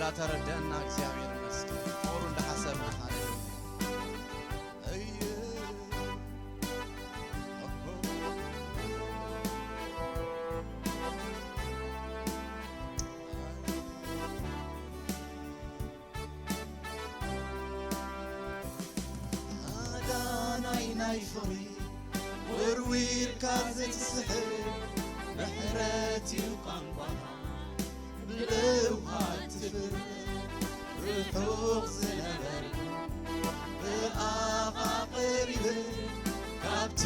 እንዳተረዳና እግዚአብሔር ይመስገን ጦሩ እንደሐሰብና ሃሌሉያ አዳናይ ፍሪ ወርዊር ካዘት ስሕር ምሕረት ይቋንቋ ብለውሃት ፍር ርሑቕ ዝነበር ብኣኻ ቐሪበ ካብቲ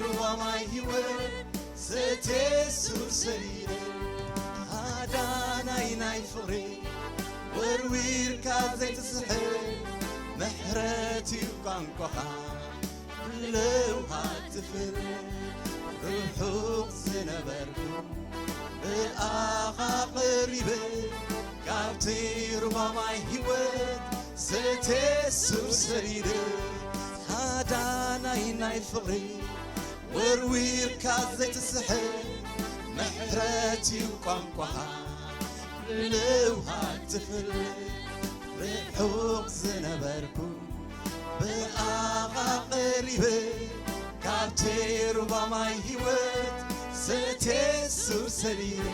ሩባማይ ህይወት ስተሱር ሰሪረ አዳናይ ፍሪ ወርዊርካ ዘይትስሕር ምሕረት ይቋንቋኻ ብለውሃት ፍር ርሑቕ ዝነበርኩ ብኣኻ ቐሪበ ካብቲ ሩባማይ ህይወት ስተሱር ሰሪረ አዳናይ ፍቕሪ ወርዊርካ ዘይትስሕር ምሕረት ይቋንቋኻ ብለውሃት ፍር ርሑቕ ዝነበርኩ ብኣኻ ቐሪበ ካብቲ ሩባማይ ህይወት ስተሱር ሰሪረ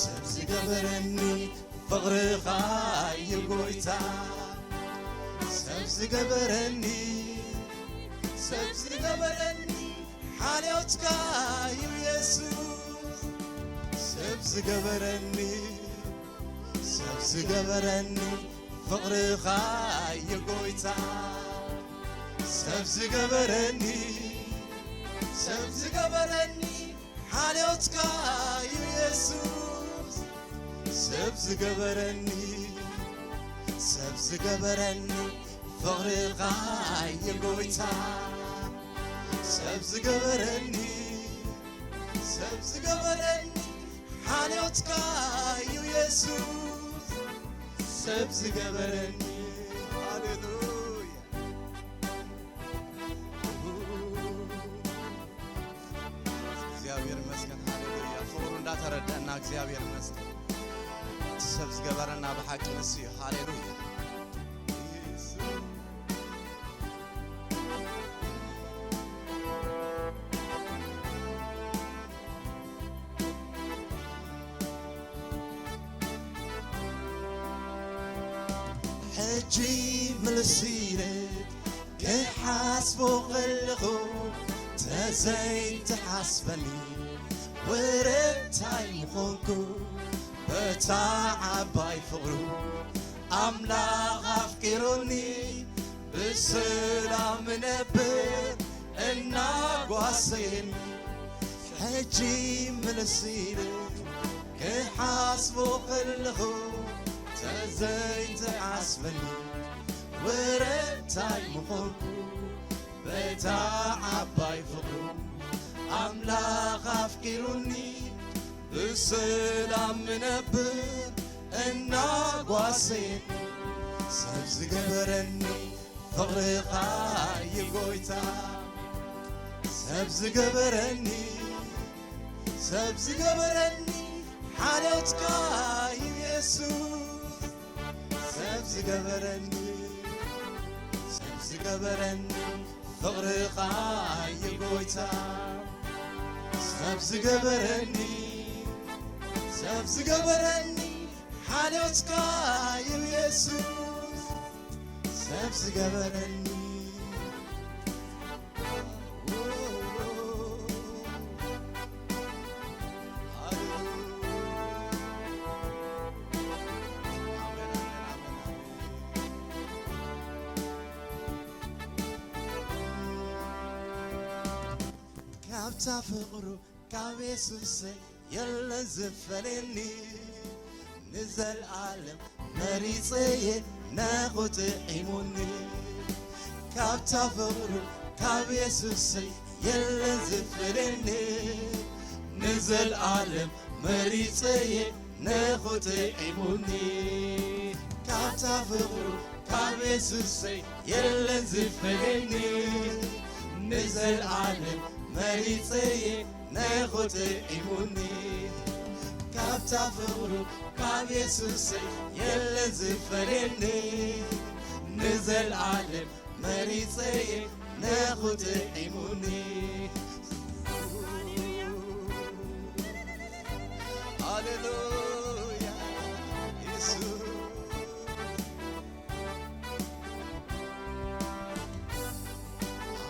ሰብ ዝገበረኒ ፍቕርኻ እዩ ጎይታ ሰብ ዝገበረኒ ሓልዮትካ እዩ ኢየሱስ ሰብ ዝገበረኒ ፍቕርኻ እዩ ጎይታ ሰብ ዝገበረኒ ሓልዮትካ እዩ ኢየሱስ ሰብ ዝገበረኒ ፍቕርኻ እዩ ጎይታ ሰብ ዝገበረኒ ሓልዮትካ እዩ ኢየሱስ ሰብ ዝገበረኒ ሃሌሉያ እግዚአብሔር ይመስገን ሃሌሉያ ፍቅሩ እንዳተረዳና እግዚአብሔር ይመስገን ሰብ ዝገበረና በሐቂ ንሱ ሃሌሉያ ሕጂ ምልሲለት ክሓስቦ ኸለኹ ተዘይትሓስበኒ ወረታይ ምኾንኩ በታ ዓባይ ፍቕሩ ኣምላኽ ኣፍቂሩኒ ብሰላም ነብር እናጓሰየኒ ሕጂ ምልሲለት ክሓስቦ ኸለኹ ተዘይትሓስበኒ ወረታይ ምኾንኩ በታ ዓባይ ፍቕሩ ኣምላኽ ኣፍቂሩኒ ብሰላም ነብር እናጓሰየኒ ሰብ ዝገበረኒ ፍቕርኻ እዩ ጎይታ ሰብ ዝገበረኒ ሓልዮትካ እዩ ኢየሱስ ሰብ ዝገበረኒ ፍቕርኻ እዩ ጎይታ ሰብ ዝገበረኒ ሓልዮትካ እዩ ኢየሱስ ሰብ ዝገበረኒ ካብታ ፍቕሩ ካብ ኢየሱስ የለን ዝፈልየኒ ንዘለዓለም መሪፀየ ናኹጥዒሙኒ ካብታ ፍቕሩ ካብ ኢየሱስ የለን ዝፈልየኒ ንዘለዓለም መሪፀየ ናኹጥዒሙኒ ካብታ ፍቕሩ ካብ ኢየሱስ የለን ዝፈልየኒ ንዘለዓለም መሪፀየ ናኹጥዒሙኒ ካብታ ፍቅሩ ካብ ኢየሱሰይ የለን ዝፈልየኒ ንዘለዓለም መሪፀየ ነኽጥዒሙኒ ሃሌሉያ ኢየሱስ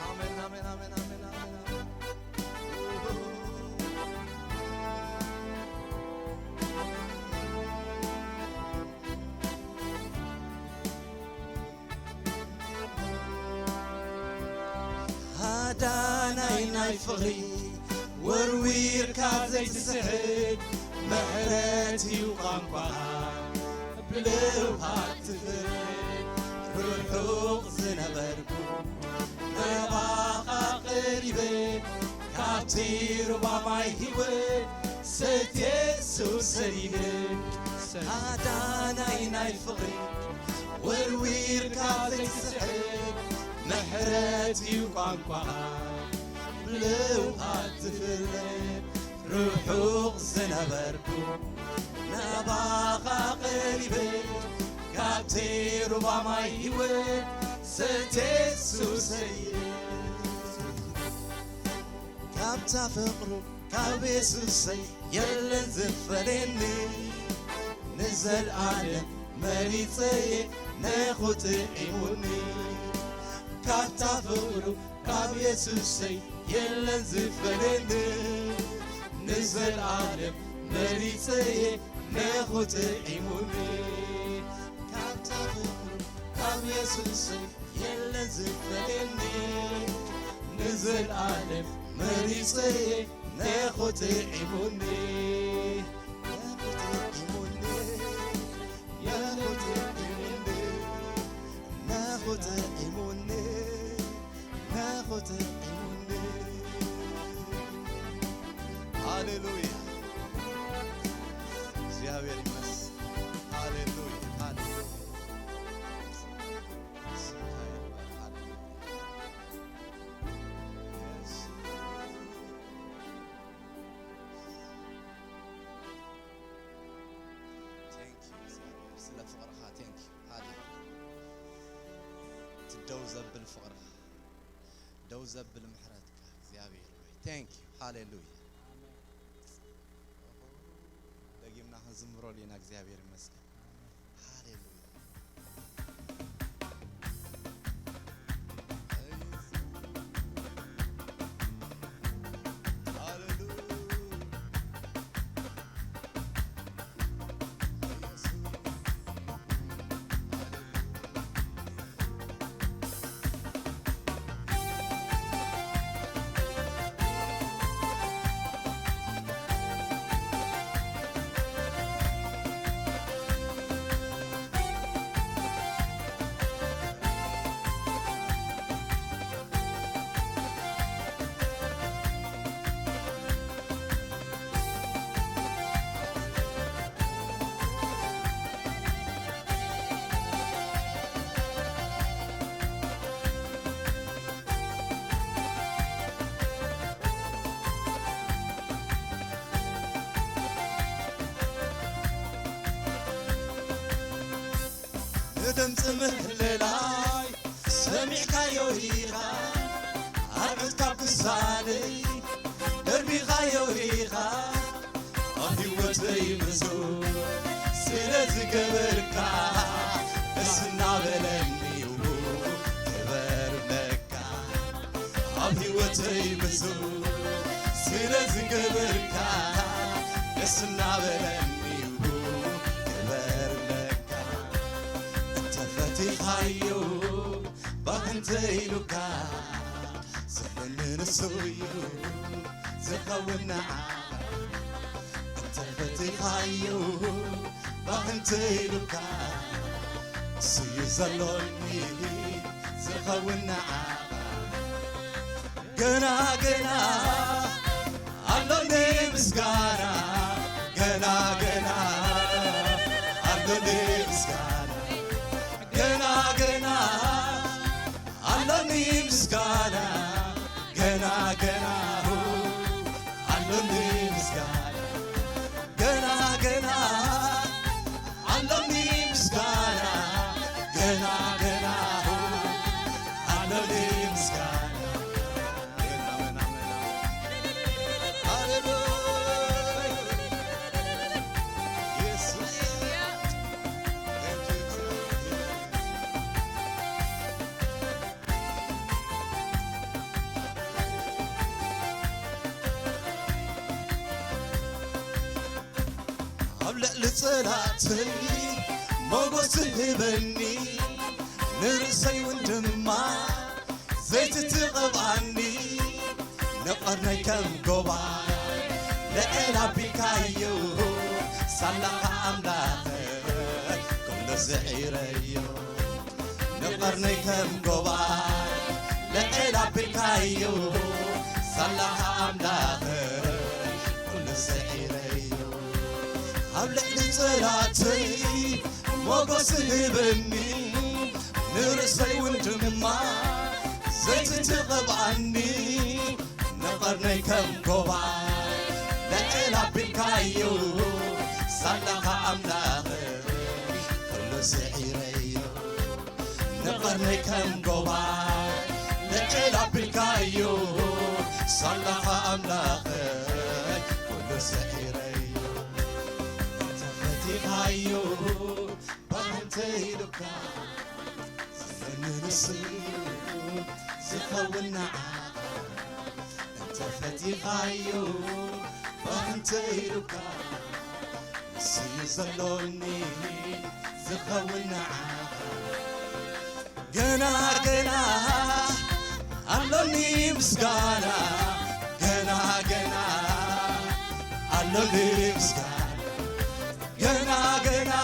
አሜን አሜን አሜን አሜን አሜን አዳናይ ናይ ፍቕሪ ወርዊር ካብ ዘይትስሕብ ምሕረት እዩ ቋንቋኻ ብልውሃት ትፍርድ ርሑቕ ዝነበርኩ ናባኻ ቐሪበ ካብቲ ሩባ ማይ ህይወት ሰትየ ኢየሱስ ሰዲደ አዳናይ ናይ ፍቕሪ ወርዊር ካብ ዘይትስሕብ ምሕረት እዩ ቋንቋኻ ብልውሃት ትፍርድ ርሑቕ ዝነበርኩ ናባኻ ቐሪበ ካብቲ ሩባ ማይ ህይወት ሰትየ ኢየሱስ ሰዲደ ካብታ ፍቕሩ ካብ ኢየሱሰይ የለን ዝፈልየኒ ንዘለዓለም መሪፀየ ነኽጥዒሙኒ ካብታ ፍቕሩ ካብ ኢየሱሰይ የለን ዝፈልየኒ ንዘለዓለም መሪፀየ ነኽጥዒሙኒ ካብታ ፍቕሩ ካብ ኢየሱሰይ የለን ዝፈልየኒ ንዘለዓለም መሪፀየ ነኽጥዒሙኒ ሃሌሉያ እግዚአብሔር ይመስገን ሃሌሉያ ሃሌሉያ ስለ ፍቕርኻ ቴንክ ዩ ሃሌሉያ ትደው ዘብል ፍቕርኻ ደው ዘብል ምሕረትካ እግዚአብሔር ሆይ ቴንክ ዩ ሃሌሉያ ደጊምና ክንዝምሮ ሊና እግዚአብሔር ይመስገን ሃሌሉያ ድምፂ ምህልላይ ሰሚዕካዮ ኢኻ ኣርዕትካ ክሳነይ ደርቢኻዮ ኢኻ ኣብ ህይወተይ ብዙሕ ስለዝገበርካ ደስ እናበለኒ ክበር ለካ ኣብ ህይወተይ ብዙሕ ስለዝገበርካ ደስ እናበለኒ ተፈቲኻዮ ባንተይሉካ ዘፈንንሱዩ ዝኸውን ተፈቲኻዮ ባንተይሉካ ስዩ ዘሎኒ ዝኸውን ገና ገና ኣሎኒ ምስጋና ገና ገና ኣሎኒ ምስጋና ገና ገና አሎኒ ምስጋና ገና ገና አሎኒ ምስጋና ገና لصلاتي موغوس هبني نرسي وندما زيت تقبعني نقرني كم قبا لألا بكايو صلح أملاك كل زعيريو نقرني كم قبا لألا بكايو صلح أملاك كل زعيريو قبل صلاتي موغوس هبني نرسي وندما زيت تقبعني نقرني كم قبا لألا بالكايو صلح أملاك كل زعيريو نقرني كم قبا لألا بالكايو صلح أملاك كل زعيريو انت فتيحايو بانتي لكا نرسيو زخونا انت فتيحايو بانتي لكا سيزلوني زخونا جنا جنا علوني مسكانا جنا جنا علوني مسكانا جنا جنا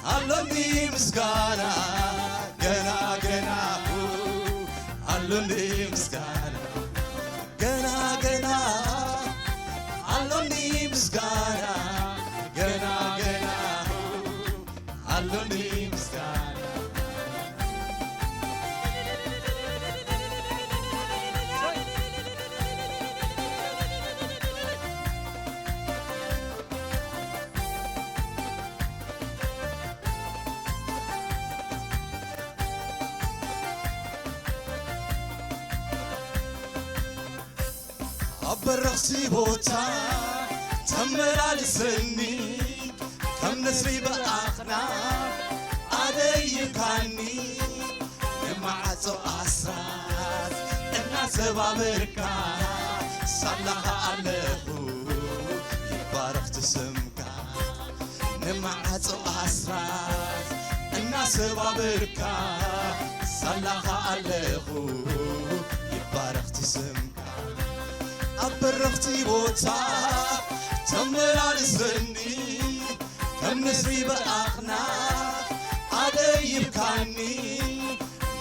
علوني مسكانا جنا جنا علوني مسكانا جنا جنا علوني مسكانا جنا جنا علوني مسكانا برقصي بوتا تمرال سني كم نسري بأخنا علي كاني نمعزو أسرات الناس بابركا صلح عليه يبارك تسمكا نمعزو أسرات الناس بابركا صلح عليه يبارك تسمكا أبرختي بوتا تمرال سني كم نسري بأخنا علي يبكاني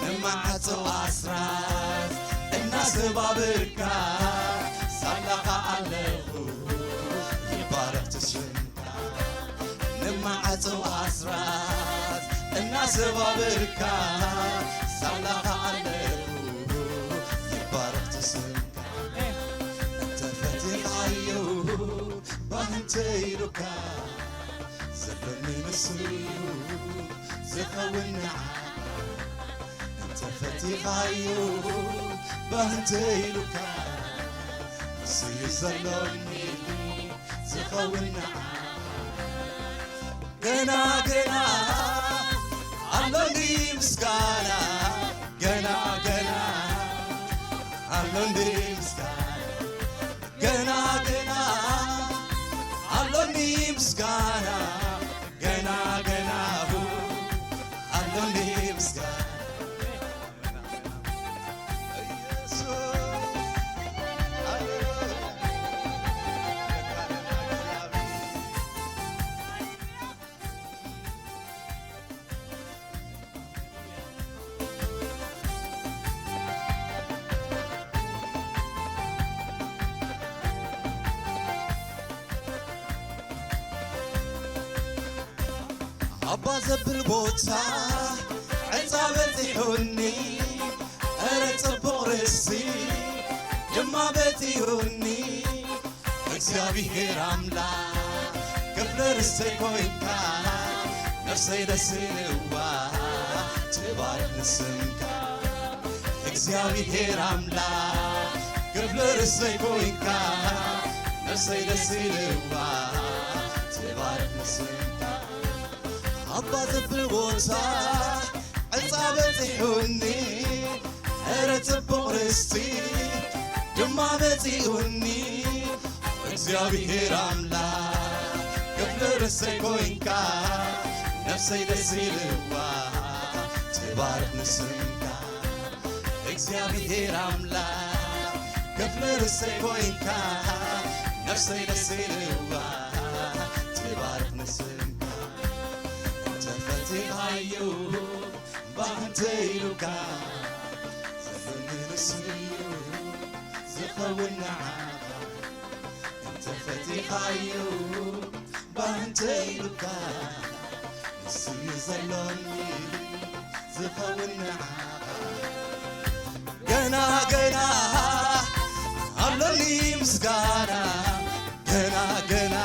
نمعتو أسرات الناس بابركا صلح عليه يبارك تسمكا نمعتو أسرات الناس بابركا صلح عليه يبارك تسمكا بانتي لكا زلني نسيو زخونا انت فتيحايو بانتي لكا سيزلوني زخونا جنا جنا علوني مسكانا جنا جنا علوني مسكانا جنا جنا علوني مسكانا جنا جنا علوني مسكانا أبا زبل بوتا عصابتي حني أرتب رسي جما بتي حني እግዚአብሔር አምላክ ክፍለ ርስቴ ኮይንካ ነፍሰይ ደስ ይልዋ ትባርክ ስምካ እግዚአብሔር አምላክ ክፍለ ርስቴ ኮይንካ ነፍሰይ ደስ ይልዋ ትባርክ ስምካ አባ ዘብል ቦታ عصابتي حني أرتب رستي جما بتي حني እግዚአብሔር አምላክ ክፍለ ክብር ሰይኮንካ ነፍሰይ ደስ ይልዋ ትባርክ ንስምካ እግዚአብሔር አምላክ ክብር ሰይኮንካ ነፍሰይ ደስ ይልዋ ትባርክ ንስምካ ተፈትሃዩ ባንተ ይሉካ ዘመን ስዩ ዝኸውና ተፈትሃዩ ባንተ ይሉካ ስዩ ዘሎኒ ዝኸውና ገና ገና አሎኒ ምስጋና ገና ገና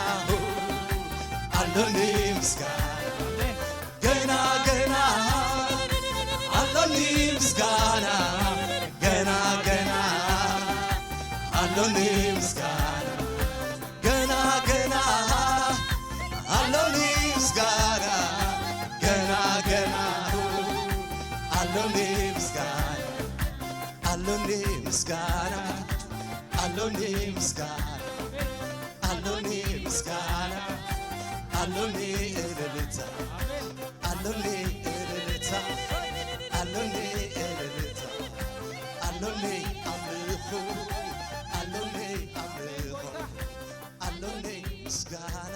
አሎኒ ምስጋና ገና ገና አሎኒ ምስጋና ገና ገና አሎኒ ምስጋና ገና ገና አሎኒ ምስጋና ገና ገና አሎኒ ምስጋና አሎኒ ምስጋና አሎኒ ምስጋና አሎኒ ምስጋና አሎኒ እልልታ አሎኒ እልልታ አሎኒ እልልታ አሎኒ አምልኮ አሎኒ አምልኮ አሎኒ ምስጋና